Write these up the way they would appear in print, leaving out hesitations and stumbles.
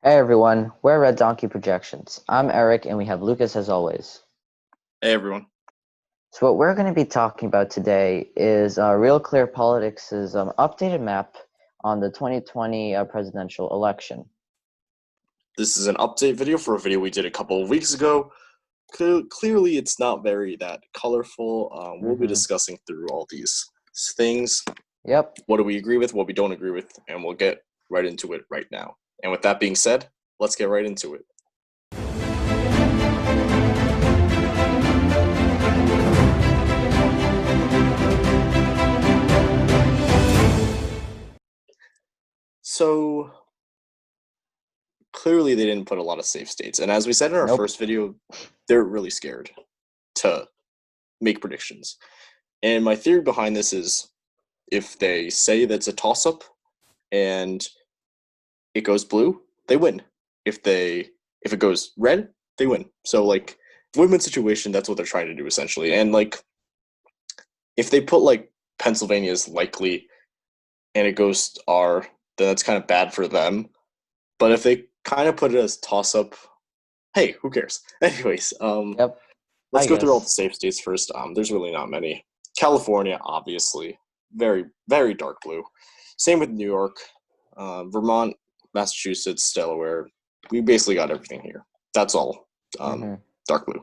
Hey everyone, we're Red Donkey Projections. I'm Eric and we have Lucas as always. Hey everyone. So what we're going to be talking about today is RealClearPolitics's updated map on the 2020 presidential election. This is an update video for a video we did a couple of weeks ago. Clearly it's not very that colorful. We'll be discussing through all these things. Yep. What do we agree with, what we don't agree with, and we'll get right into it right now. And with that being said, let's get right into it. So clearly they didn't put a lot of safe states. And as we said in our first video, they're really scared to make predictions. And my theory behind this is if they say that's a toss-up and it goes blue, they win. If it goes red, they win. So like win-win situation, that's what they're trying to do essentially. And like if they put like Pennsylvania's likely and it goes R, then that's kind of bad for them. But if they kind of put it as toss-up, hey, who cares? Anyways, let's go through all the safe states first. There's really not many. California, obviously, very, very dark blue. Same with New York, Vermont, Massachusetts, Delaware. We basically got everything here. That's all. Dark blue.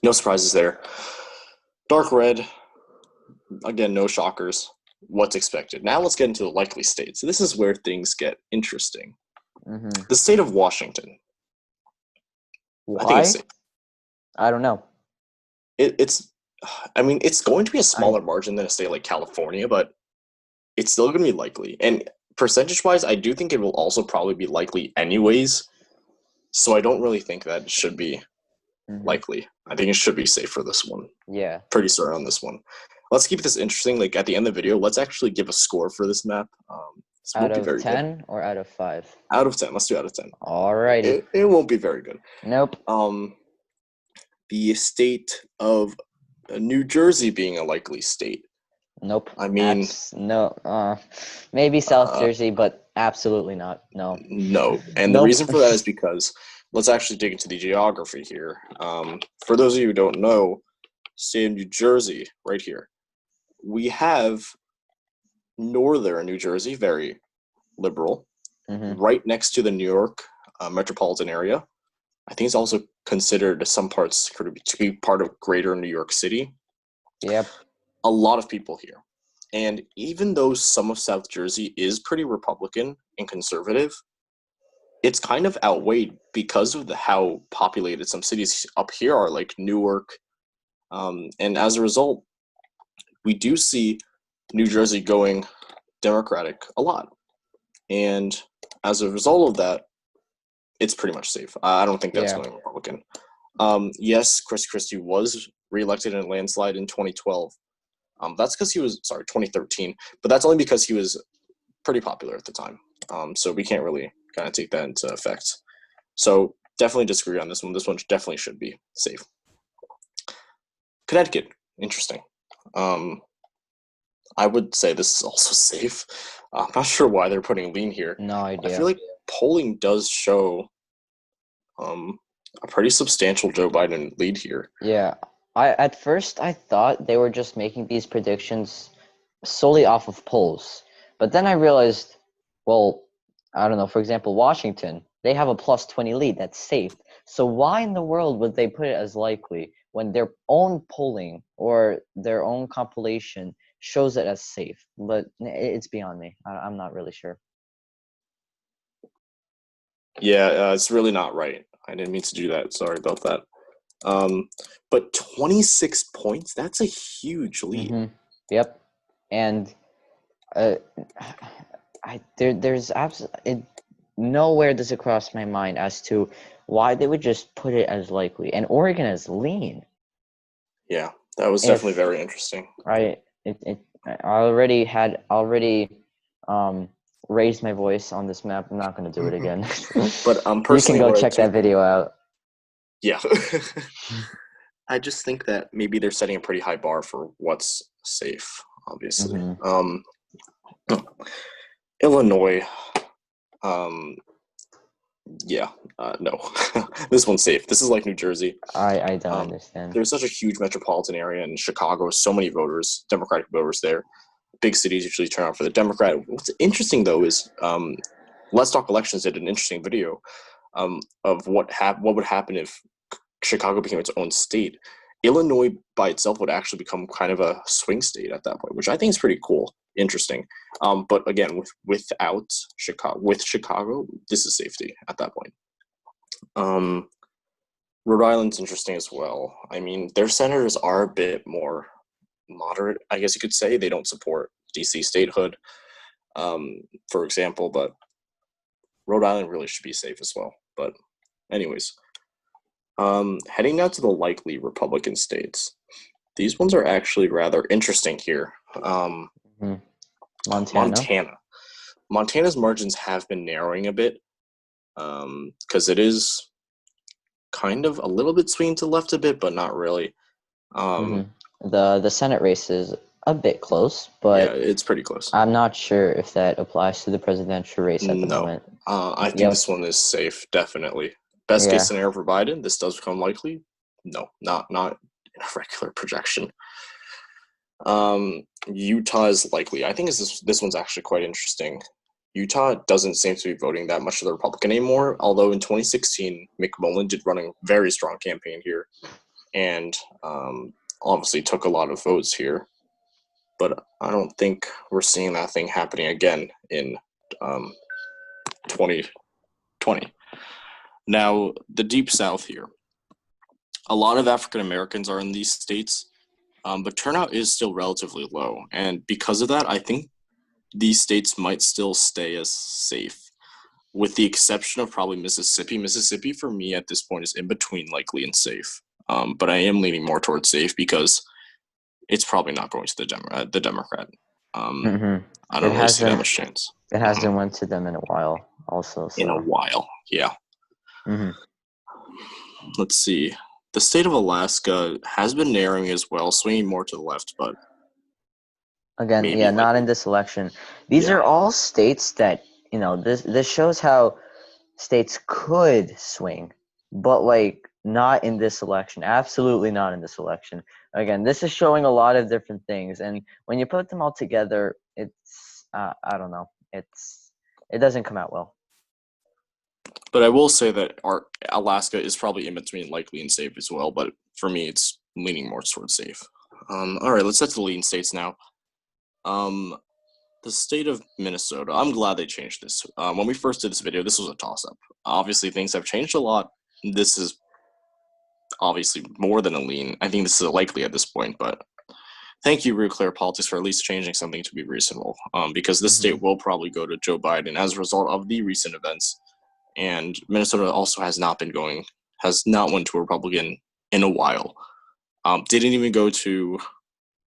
No surprises there. Dark red. Again, no shockers. What's expected. Now let's get into the likely states. So this is where things get interesting. The state of Washington. Why? I think it's safe. I don't know. It's going to be a smaller margin than a state like California, but it's still going to be likely. And percentage-wise, I do think it will also probably be likely anyways. So I don't really think that should be likely. I think it should be safe for this one. Yeah. Pretty certain on this one. Let's keep this interesting. Like at the end of the video, let's actually give a score for this map. Out of 10 or out of 5? Out of 10. Let's do out of 10. All righty. It won't be very good. Nope. The state of New Jersey being a likely state. Nope. I mean, maybe South Jersey, but absolutely not. No. No. And the reason for that is because let's actually dig into the geography here. For those of you who don't know, state of New Jersey, right here, we have northern New Jersey, very liberal, right next to the New York metropolitan area. I think it's also considered some parts to be part of greater New York City. Yep. A lot of people here. And even though some of South Jersey is pretty Republican and conservative, it's kind of outweighed because of how populated some cities up here are, like Newark. And as a result, we do see New Jersey going Democratic a lot. And as a result of that, it's pretty much safe. I don't think that's going Republican. Yes, Chris Christie was reelected in a landslide in 2012. That's because 2013. But that's only because he was pretty popular at the time. So we can't really kind of take that into effect. So definitely disagree on this one. This one definitely should be safe. Connecticut, interesting. I would say this is also safe. I'm not sure why they're putting lean here. No idea. I feel like polling does show a pretty substantial Joe Biden lead here. Yeah. At first I thought they were just making these predictions solely off of polls. But then I realized, well, I don't know, for example, Washington, they have a plus 20 lead. That's safe. So why in the world would they put it as likely when their own polling or their own compilation shows it as safe? But it's beyond me. I'm not really sure. Yeah, it's really not right. I didn't mean to do that. Sorry about that. But 26 points, that's a huge lead. Yep. And there's absolutely nowhere does it cross my mind as to why they would just put it as likely. And Oregon is lean. Yeah, that was definitely very interesting. I already raised my voice on this map. I'm not going to do it again. But you personally, can go check that video out. Yeah. I just think that maybe they're setting a pretty high bar for what's safe, obviously. Illinois, Yeah, no. This one's safe. This is like New Jersey. I don't understand. There's such a huge metropolitan area in Chicago, so many voters, Democratic voters there. Big cities usually turn out for the Democrat. What's interesting, though, is Let's Talk Elections did an interesting video of what would happen if Chicago became its own state. Illinois by itself would actually become kind of a swing state at that point, which I think is pretty cool, interesting. But again, with Chicago, this is safety at that point. Rhode Island's interesting as well. I mean, their senators are a bit more moderate, I guess you could say. They don't support DC statehood, for example, but Rhode Island really should be safe as well. But anyways, heading now to the likely Republican states. These ones are actually rather interesting here. Montana's margins have been narrowing a bit because it is kind of a little bit swinging to the left a bit, but not really. The Senate race is a bit close, but yeah, it's pretty close. I'm not sure if that applies to the presidential race at the moment. I think this one is safe, definitely. Best case scenario for Biden, this does become likely. No, not in a regular projection. Utah is likely. I think this one's actually quite interesting. Utah doesn't seem to be voting that much of the Republican anymore, although in 2016, McMullen did run a very strong campaign here and obviously took a lot of votes here. But I don't think we're seeing that thing happening again in 2020. Now, the Deep South here. A lot of African Americans are in these states, but turnout is still relatively low. And because of that, I think these states might still stay as safe, with the exception of probably Mississippi. Mississippi, for me, at this point, is in between likely and safe. But I am leaning more towards safe because it's probably not going to the Democrat. I don't really see that much chance. It hasn't went to them in a while, also. So. In a while, yeah. Let's see. The state of Alaska has been narrowing as well, swinging more to the left, but again, not in this election. These are all states that, this shows how states could swing, but not in this election. Absolutely not in this election. Again, this is showing a lot of different things, and when you put them all together, it's I don't know. It doesn't come out well. But I will say that Alaska is probably in between likely and safe as well. But for me, it's leaning more towards safe. All right, let's head to the leading states now. The state of Minnesota. I'm glad they changed this. When we first did this video, this was a toss-up. Obviously, things have changed a lot. This is obviously more than a lean. I think this is a likely at this point. But thank you, RealClearPolitics, for at least changing something to be reasonable. Because this state will probably go to Joe Biden as a result of the recent events. And Minnesota also has not went to a Republican in a while. Didn't even go to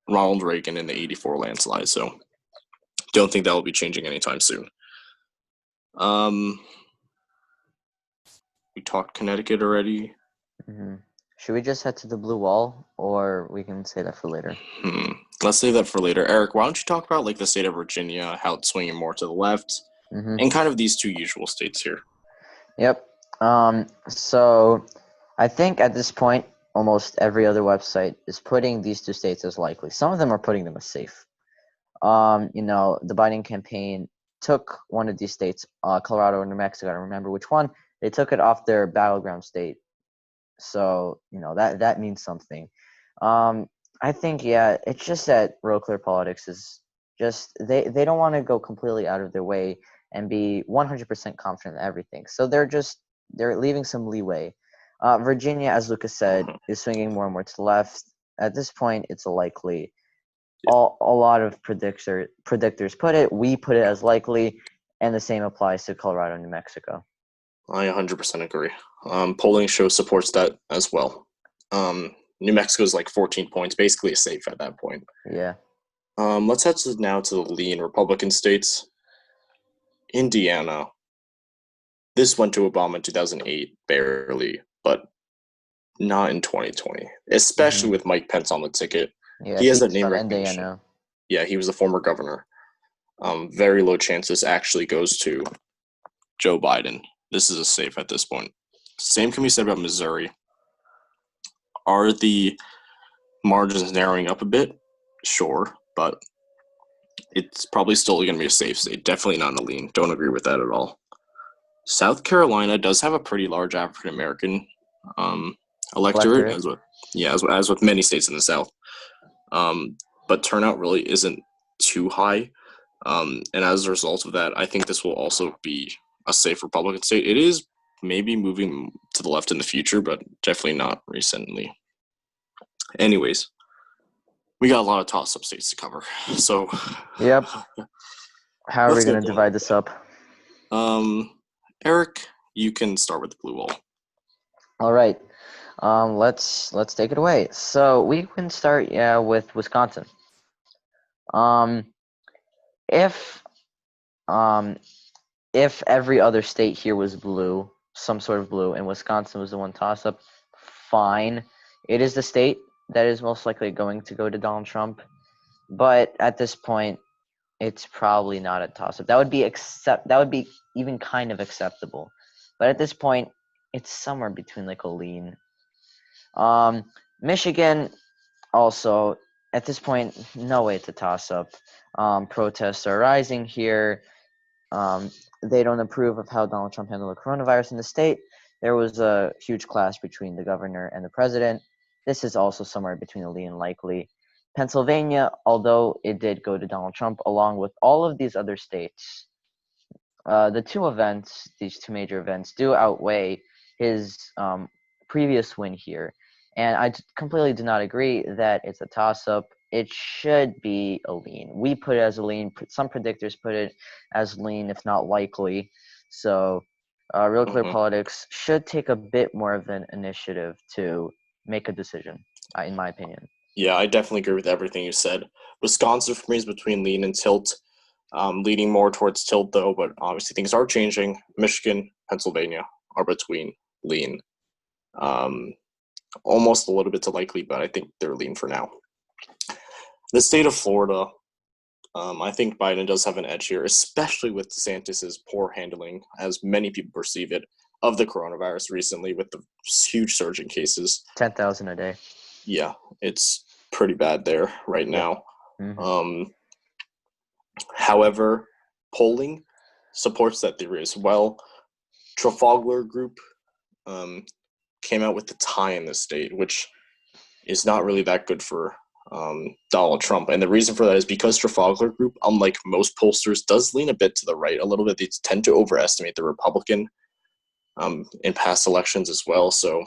Ronald Reagan in the 84 landslide, so don't think that will be changing anytime soon. We talked Connecticut already. Should we just head to the blue wall, or we can say that for later? Let's save that for later. Eric, why don't you talk about the state of Virginia, how it's swinging more to the left, and kind of these two usual states here. Yep. So I think at this point, almost every other website is putting these two states as likely. Some of them are putting them as safe. The Biden campaign took one of these states, Colorado or New Mexico. I don't remember which one. They took it off their battleground state. So, that means something. I think, it's just that RealClearPolitics is just, they don't want to go completely out of their way and be 100% confident in everything. So they're leaving some leeway. Virginia, as Lucas said, is swinging more and more to the left. At this point, it's a likely. A lot of predictors put it. We put it as likely, and the same applies to Colorado and New Mexico. I 100% agree. Polling shows supports that as well. New Mexico is 14 points, basically safe at that point. Yeah. Let's head now to the lean Republican states. Indiana. This went to Obama in 2008, barely, but not in 2020, especially with Mike Pence on the ticket. Yeah, he has that name recognition. Yeah, he was a former governor. Very low chance this actually goes to Joe Biden. this is a safe at this point. Same can be said about Missouri. Are the margins narrowing up a bit? Sure, but it's probably still going to be a safe state. Definitely not a lean. Don't agree with that at all. South Carolina does have a pretty large African American electorate, as with many states in the South. But turnout really isn't too high. And as a result of that, I think this will also be a safe Republican state. It is maybe moving to the left in the future, but definitely not recently. Anyways, we got a lot of toss-up states to cover. So, yep. How are we going to divide this up? Eric, you can start with the blue wall. All right. Let's take it away. So we can start with Wisconsin. If every other state here was blue, some sort of blue, and Wisconsin was the one toss-up, fine. It is the state that is most likely going to go to Donald Trump. But at this point, it's probably not a toss-up. That would be even kind of acceptable. But at this point, it's somewhere between like a lean. Michigan, also, at this point, no way to toss-up. Protests are rising here. They don't approve of how Donald Trump handled the coronavirus in the state. There was a huge clash between the governor and the president. This is also somewhere between a lean and likely. Pennsylvania, although it did go to Donald Trump, along with all of these other states, these two major events, do outweigh his previous win here. And I completely do not agree that it's a toss-up. It should be a lean. We put it as a lean. Some predictors put it as lean, if not likely. So Real Clear Politics should take a bit more of an initiative to make a decision, in my opinion. Yeah, I definitely agree with everything you said. Wisconsin for me is between lean and tilt. Leaning more towards tilt, though, but obviously things are changing. Michigan, Pennsylvania are between lean. Almost a little bit to likely, but I think they're lean for now. The state of Florida, I think Biden does have an edge here, especially with DeSantis's poor handling, as many people perceive it, of the coronavirus recently with the huge surge in cases. 10,000 a day. Yeah, it's pretty bad there right now. Mm-hmm. However, polling supports that theory as well. Trafalgar Group came out with the tie in the state, which is not really that good for Donald Trump. And the reason for that is because Trafalgar Group, unlike most pollsters, does lean a bit to the right a little bit. They tend to overestimate the Republican in past elections as well. So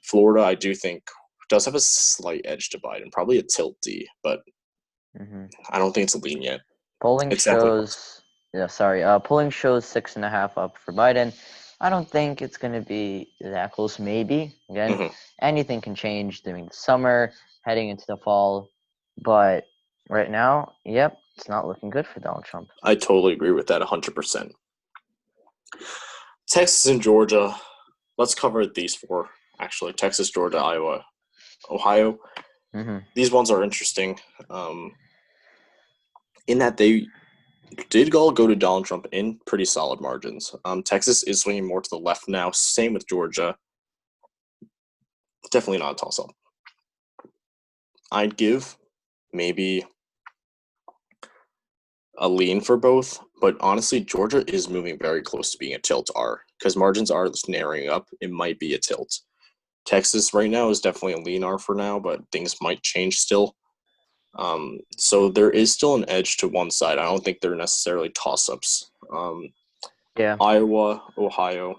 Florida, I do think, does have a slight edge to Biden, probably a tilt D, but I don't think it's a lean yet. Polling shows 6.5 up for Biden. I don't think it's going to be that close. Maybe again, anything can change during the summer, heading into the fall. But right now, it's not looking good for Donald Trump. I totally agree with that 100%. Texas and Georgia. Let's cover these four, actually. Texas, Georgia, Iowa, Ohio. These ones are interesting in that they did all go to Donald Trump in pretty solid margins. Texas is swinging more to the left now. Same with Georgia. Definitely not a toss-up. I'd give maybe a lean for both, but honestly, Georgia is moving very close to being a tilt R because margins are narrowing up. It might be a tilt. Texas right now is definitely a lean R for now, but things might change still. So there is still an edge to one side. I don't think they're necessarily toss-ups. Iowa, Ohio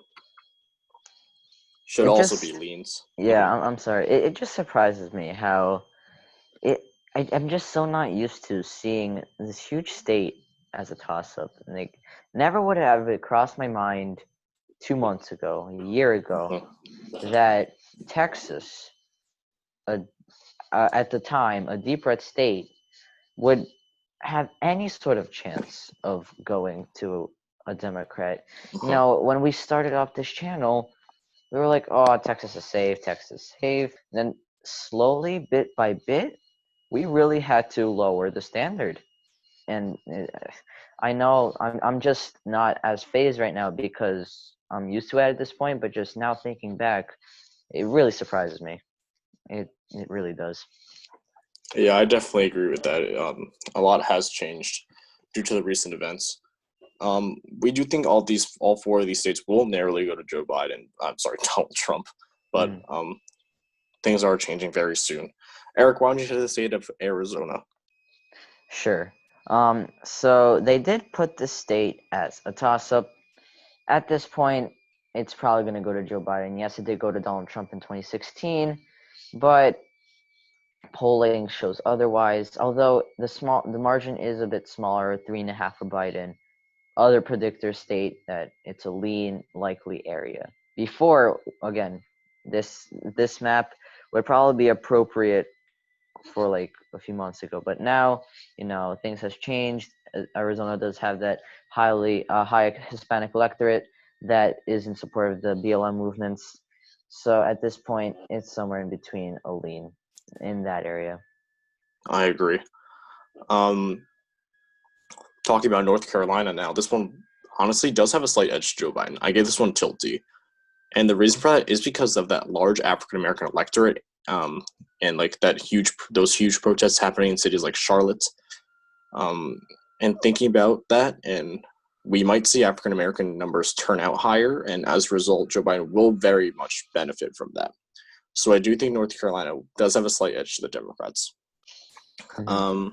should also be leans. Yeah, I'm sorry. It just surprises me how I'm just so not used to seeing this huge state as a toss-up. Like, never would have it crossed my mind 2 months ago, a year ago, that Texas, at the time, a deep red state, would have any sort of chance of going to a Democrat. You know, when we started off this channel, we were like, oh, Texas is safe, Texas is safe. And then slowly, bit by bit, we really had to lower the standard. And I know I'm just not as phased right now because I'm used to it at this point, but just now thinking back, it really surprises me. It really does. Yeah, I definitely agree with that. A lot has changed due to the recent events. We do think all four of these states will narrowly go to Joe Biden. I'm sorry, Donald Trump, but things are changing very soon. Eric, why don't you hit the state of Arizona? Sure. So they did put the state as a toss-up. At this point, it's probably going to go to Joe Biden. Yes, it did go to Donald Trump in 2016, but polling shows otherwise. Although the margin is a bit smaller, 3.5 for Biden. Other predictors state that it's a lean, likely area. Before, again, this map would probably be appropriate for like a few months ago, but now things has changed. Arizona does have that high Hispanic electorate that is in support of the BLM movements. So at this point, it's somewhere in between a lean in that area. I agree. Talking about North Carolina now, this one honestly does have a slight edge to Joe Biden. I gave this one tilty. And the reason for that is because of that large African American electorate, and like those huge protests happening in cities like Charlotte. And thinking about that, and we might see African American numbers turn out higher, and as a result, Joe Biden will very much benefit from that. So I do think North Carolina does have a slight edge to the Democrats. Mm-hmm.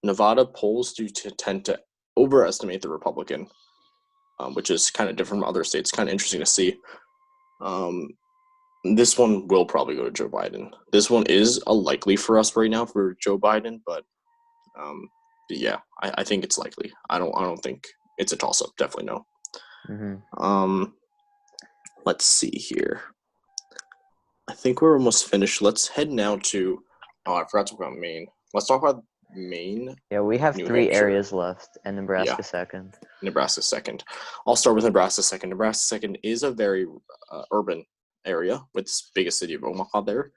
Nevada polls do tend to overestimate the Republican, which is kind of different from other states. Kind of interesting to see. This one will probably go to Joe Biden. This one is a likely for us right now for Joe Biden, but yeah, I think it's likely. I don't think it's a toss-up. Definitely no. Mm-hmm. Let's see here. I think we're almost finished. Let's head now to. Oh, I forgot to talk about Maine. Let's talk about Maine. Yeah, we have New 3 Hampshire. areas left, and Nebraska second. Nebraska second. I'll start with Nebraska second. Nebraska second is a very urban area with the biggest city of Omaha there.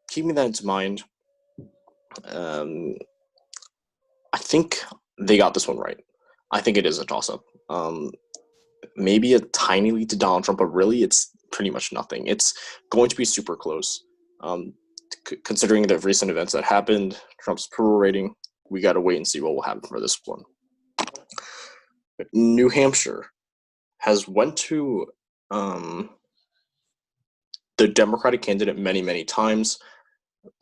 Keeping that in mind, I think they got this one right. I think it is a toss-up. Maybe a tiny lead to Donald Trump, but really it's pretty much nothing. It's going to be super close. Considering the recent events that happened, Trump's approval rating, we got to wait and see what will happen for this one. New Hampshire has went to the Democratic candidate many, many times.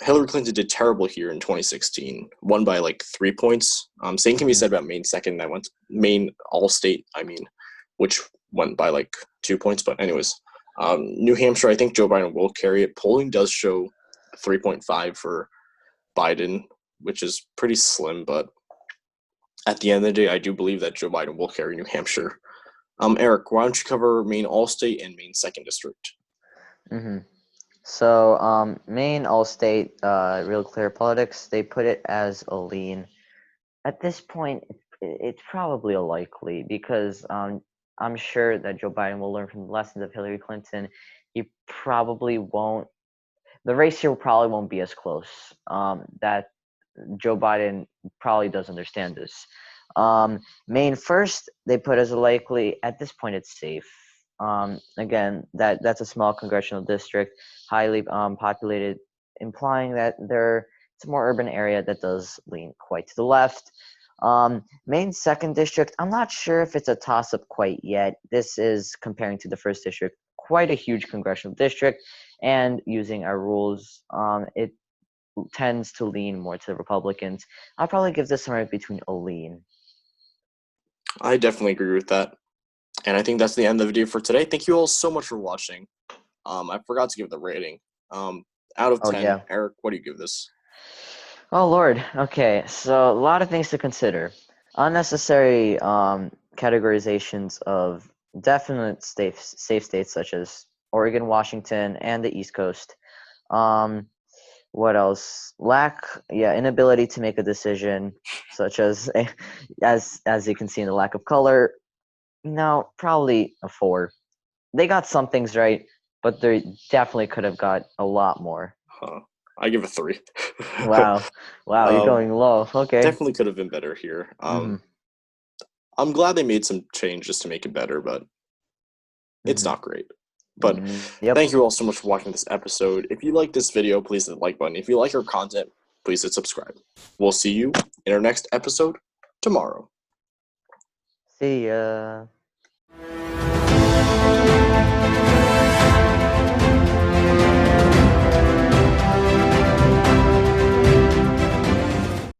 Hillary Clinton did terrible here in 2016, won by like 3 points. Same can be said about Maine second. That went Maine All-State, which went by like 2 points. But anyways, New Hampshire, I think Joe Biden will carry it. Polling does show 3.5 for Biden, which is pretty slim. But at the end of the day, I do believe that Joe Biden will carry New Hampshire. Eric, why don't you cover Maine All-State and Maine Second District? Mm-hmm. So, Maine All-State, Real Clear Politics, they put it as a lean. At this point, it's probably a likely because I'm sure that Joe Biden will learn from the lessons of Hillary Clinton. He probably won't. The race here probably won't be as close. That Joe Biden probably does understand this. Maine first, they put as a likely. At this point, it's safe. Again, that's a small congressional district, highly populated, implying that it's a more urban area that does lean quite to the left. Maine second district, I'm not sure if it's a toss-up quite yet. This is comparing to the first district, quite a huge congressional district, and using our rules, it tends to lean more to the Republicans. I'll probably give this somewhere between a lean. I definitely agree with that. And I think that's the end of the video for today. Thank you all so much for watching. I forgot to give the rating. Out of 10, yeah. Eric, what do you give this? Oh, Lord. Okay, so a lot of things to consider. Unnecessary categorizations of definite safe states such as Oregon, Washington, and the East Coast. What else? Inability to make a decision, such as as you can see in the lack of color. No, probably a 4. They got some things right, but they definitely could have got a lot more. I give it 3. Wow, you're going low. Okay. Definitely could have been better here. I'm glad they made some changes to make it better, but it's not great. But thank you all so much for watching this episode. If you like this video, please hit the like button. If you like our content, please hit subscribe. We'll see you in our next episode tomorrow. See ya.